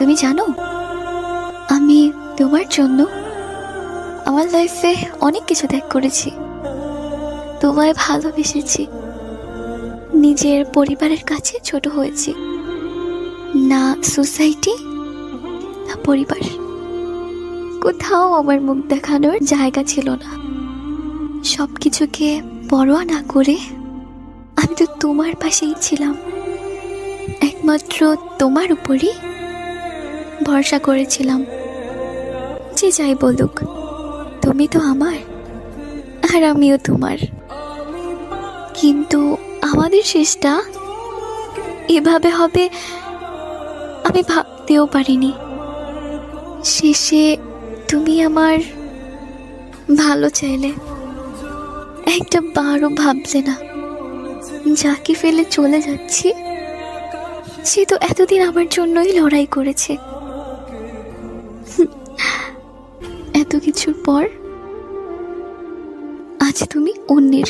তুমি জানো, আমি তোমার জন্য আমার লাইফে অনেক কিছু ত্যাগ করেছি। তোমায় ভালোবেসেছি, নিজের পরিবারের কাছে ছোট হয়েছি। না সোসাইটি, না পরিবার, কোথাও আমার মুখ দেখানোর জায়গা ছিল না। সবকিছুকে পরোয়া না করে আমি তো তোমার পাশেই ছিলাম। একমাত্র তোমার উপরই ভরসা করেছিলাম। যে যাই বলুক, তুমি তো আমার আর আমিও তোমার। কিন্তু আমাদের শেষটা এভাবে হবে আমি ভাবতেও পারিনি। শেষে তুমি আমার ভালো চাইলে, একটা বারও ভাবলে না যাকে ফেলে চলে যাচ্ছি সে তো এতদিন আমার জন্যই লড়াই করেছে। এত কিছুর পর আজ তুমি অন্যের।